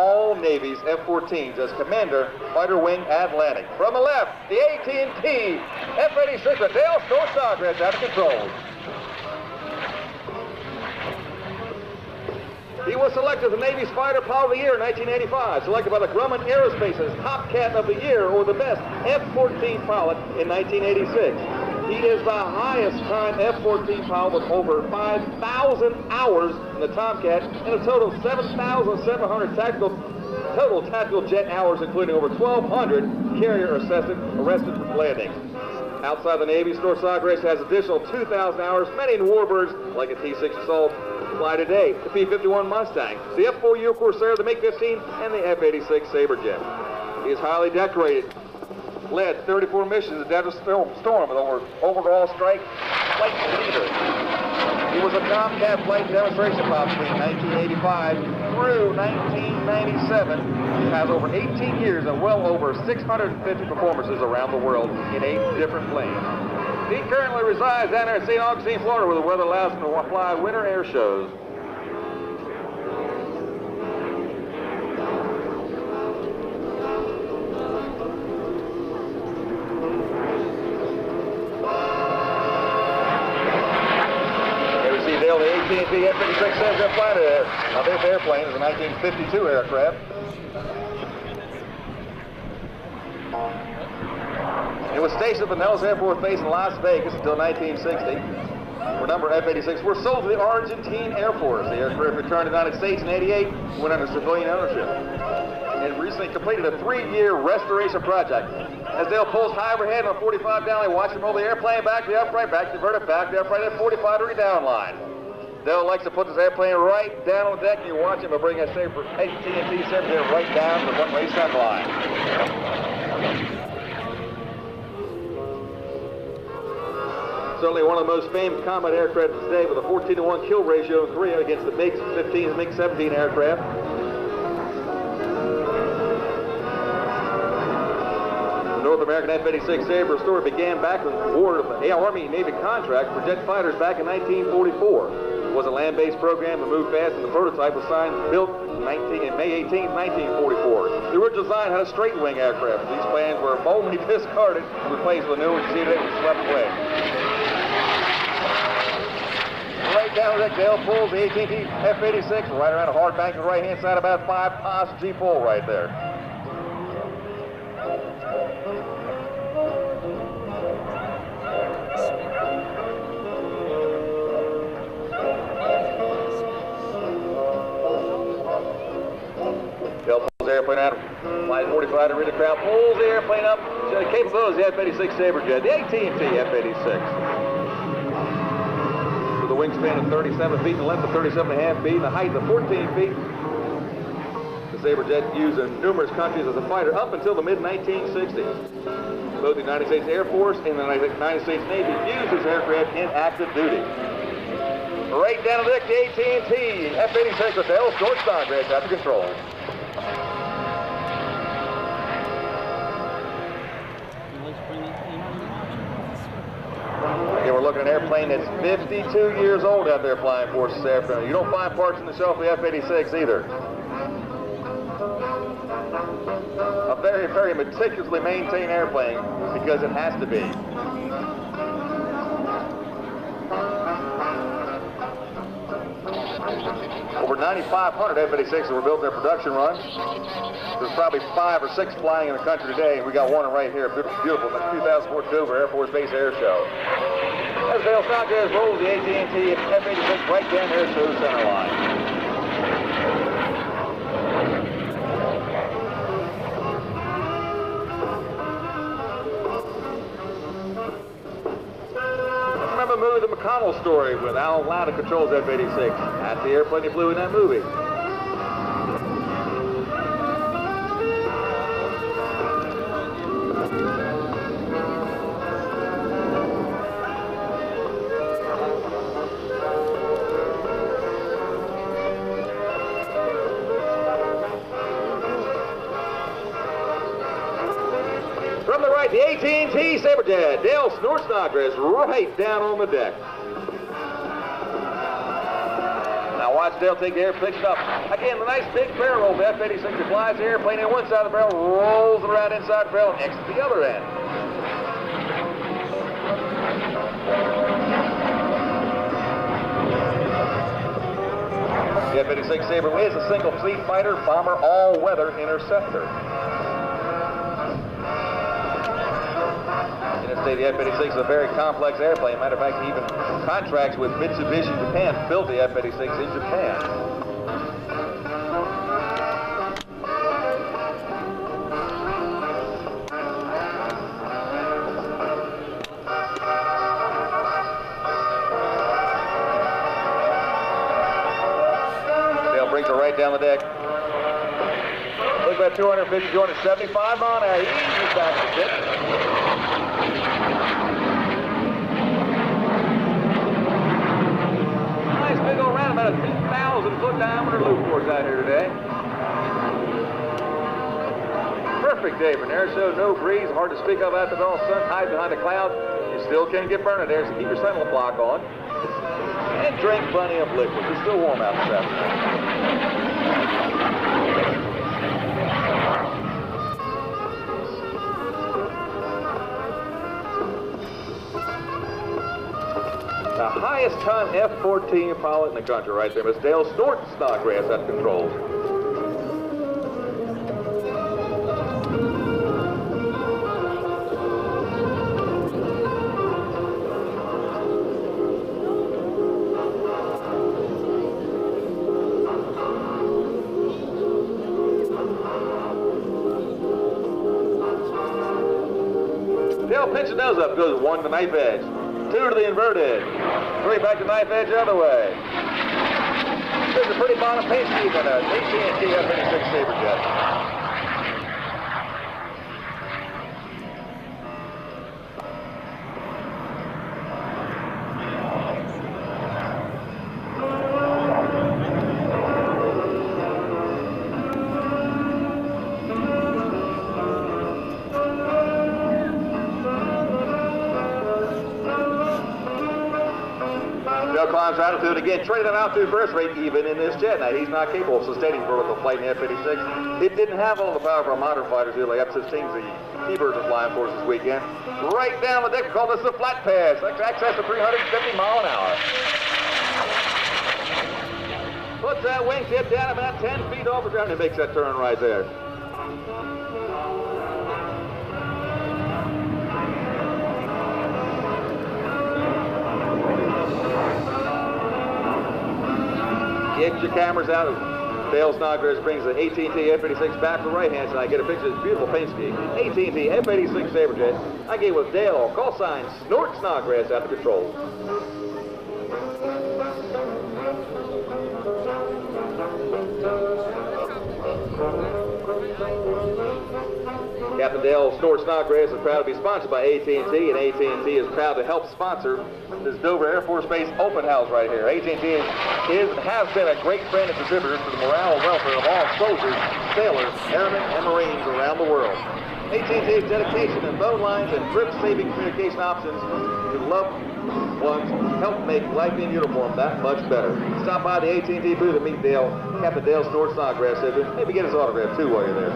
all Navy's F-14s as Commander, Fighter Wing Atlantic. From the left, the AT&T F-86 with Dale Snodgrass out of control. He was selected as the Navy's Fighter Pilot of the Year in 1985, selected by the Grumman Aerospace as Top Cat of the Year or the best F-14 pilot in 1986. He is the highest time F-14 pilot with over 5,000 hours in the Tomcat and a total of 7,700 total tactical jet hours, including over 1,200 carrier arrested for landing. Outside the Navy, Snodgrass has additional 2,000 hours, many in warbirds like a T-6 Assault fly today, the P-51 Mustang, the F-4U Corsair, the MiG-15, and the F-86 Sabre jet. He is highly decorated. Led 34 missions at Desert Storm with overall strike flight leader. He was a Tomcat flight demonstration pilot between 1985 through 1997. He has over 18 years and well over 650 performances around the world in 8 different planes. He currently resides down there in St. Augustine, Florida, where the weather allows him to fly winter air shows. The AT&T F-86 Sabre flying there. Now this airplane is a 1952 aircraft. It was stationed at the Nellis Air Force Base in Las Vegas until 1960. Where number F-86 were sold to the Argentine Air Force. The aircraft returned to the United States in '88 and went under civilian ownership. It recently completed a 3-year restoration project. As Dale pulls high overhead on a 45 down line, watch him roll the airplane back to the upright, back, divert it back to the upright at 45 degree down line. Dale likes to put this airplane right down on the deck, and you watch him bring that Sabre AT&T Sabre right down to the one-way sun line. Certainly one of the most famed combat aircraft today with a 14-to-1 kill ratio in Korea against the MiG-15 and MiG-17 aircraft. The North American F-86 Sabre story began back when award of the Army-Navy contract for jet fighters back in 1944. It was a land-based program that moved fast, and the prototype was built in May 18, 1944. The original design had a straight-wing aircraft. These plans were boldly discarded and replaced with a new one you see today with swept wing. Right down the deck, Dale pulls the AT&T F-86 right around a hard bank on the right-hand side, about 5 pos G-pull right there. Dale pulls the airplane out, flies 45 to read the crowd, pulls the airplane up, capability of the F-86 Sabre jet, the AT&T F-86. With a wingspan of 37 feet and a length of 37.5 feet and a height of 14 feet. The Sabre jet used in numerous countries as a fighter up until the mid-1960s. Both the United States Air Force and the United States Navy used this aircraft in active duty. Right down the deck, the AT&T F-86 with Dale Snodgrass out of control. Again, we're looking at an airplane that's 52 years old out there flying for us this afternoon. You don't find parts on the shelf of the F-86 either. A very, very meticulously maintained airplane because it has to be. Over 9,500 F-86s were built in their production run. There's probably 5 or 6 flying in the country today. We got one right here, beautiful, the 2004 Delaware Air Force Base Airshow. As Dale Snodgrass rolls the AT&T F-86 right down the Airshow center line. Remember the movie The McConnell Story with Al Loud controls F-86. That's the airplane he flew in that movie. From the right, the AT&T Sabre jet, Dale Snodgrass right down on the deck. Now watch Dale take the air, picks it up. Again, the nice big barrel roll. The F-86 flies the airplane in one side of the barrel, rolls it around inside the barrel, and exits the other end. The F-86 Sabre is a single seat fighter, bomber, all-weather interceptor. In its day, the F-86 is a very complex airplane. Matter of fact, even contracts with Mitsubishi Japan to build the F-86 in Japan. Brings it right down the deck. Look at that 250, 275 mile an hour. Easy back to the tip. Nice big old round, about a 2,000-foot diameter loop course out here today. Perfect day for an air show. No breeze, hard to speak of after all. Sun hiding behind the clouds. You still can get burned there, so keep your sunlight block on. And drink plenty of liquids. It's still warm out this afternoon. The highest time F-14 pilot in the country right there, Miss Dale Snort Snodgrass at controls. Dale pinch the nose up, goes 1 to the knife edge, 2 to the inverted, 3 back to knife edge the other way. There's a pretty bottom paint scheme in an AT&T F-86 Sabre jet. Climbs altitude again, traded an altitude burst rate even in this jet. Now, he's not capable of sustaining vertical flight in the F-86. It didn't have all the power for a modern fighter, like F-16s, the T-birds are flying for us this weekend. Right down the deck, we call this the flat pass. That's access to 350 mile an hour. Puts that wingtip down about 10 feet off the ground and makes that turn right there. Get your cameras out. Dale Snodgrass brings the AT&T F-86 back to the right-hand side. Get a picture of this beautiful paint scheme. AT&T F-86 Sabre jet. I gave with Dale. Call sign Snort Snodgrass at the controls. Captain Dale Snort Snodgrass is proud to be sponsored by AT&T, and AT&T is proud to help sponsor this Dover Air Force Base open house right here. AT&T has been a great friend and contributor to the morale and welfare of all soldiers, sailors, airmen, and Marines around the world. AT&T's dedication and phone lines and trip-saving communication options to loved ones help make life in uniform that much better. Stop by the AT&T booth and meet Dale. Captain Dale Snort Snodgrass said, maybe get his autograph too while you're there.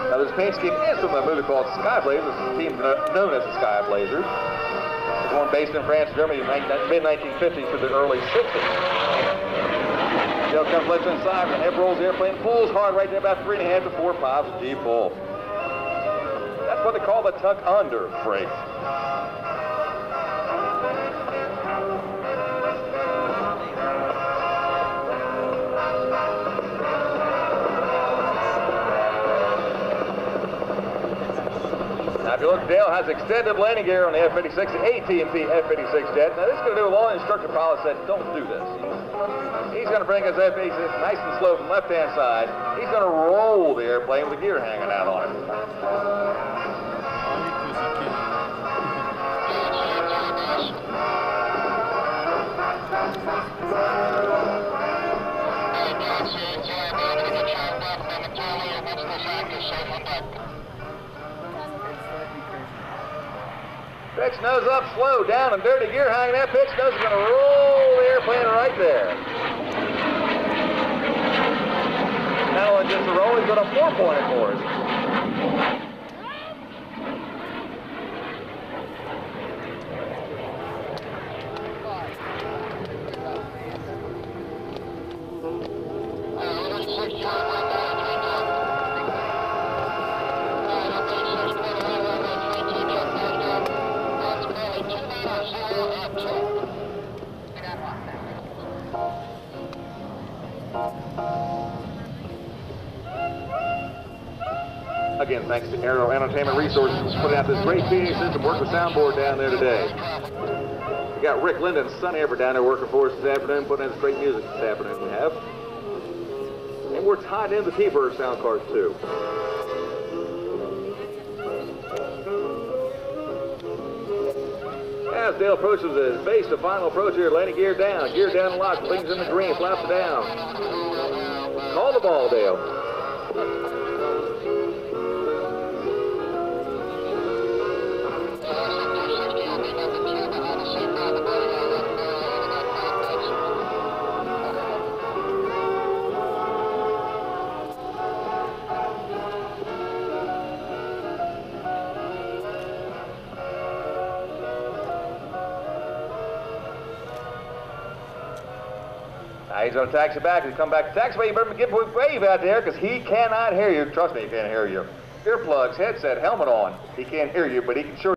Now this paint scheme is from a movie called Sky Blazers. This is a team known as the Sky Blazers. It was one based in France, Germany, mid-1950s to the early 60s. Dale comes left inside, and Ebb rolls the airplane, pulls hard right there, about 3.5 to 4 pounds of G-pull. That's what they call the tuck under brake. Now, if you look, Dale has extended landing gear on the F-86, the AT&T F-86 jet. Now, this is going to do with all instructor pilots said, don't do this. He's going to bring his F-86 nice and slow from left-hand side. He's going to roll the airplane with the gear hanging out on it. Pitch nose up, slow, down, and dirty gear hanging. That pitch nose is going to roll the airplane right there. Not only just a roll, he's got a 4-pointer for us. Again, thanks to Aero Entertainment Resources for putting out this great feeding system, work with soundboard down there today. We got Rick Linden and Sonny Everett down there working for us this afternoon, putting in this great music this afternoon we have. And we're tied into the T-Bird sound cards too. As Dale approaches his base, the final approach here, landing gear down and lock, things in the green, flaps it down. Call the ball, Dale. He's going to taxi back. He's come back to taxiway. You better give a wave out there because he cannot hear you. Trust me, he can't hear you. Earplugs, headset, helmet on. He can't hear you, but he can sure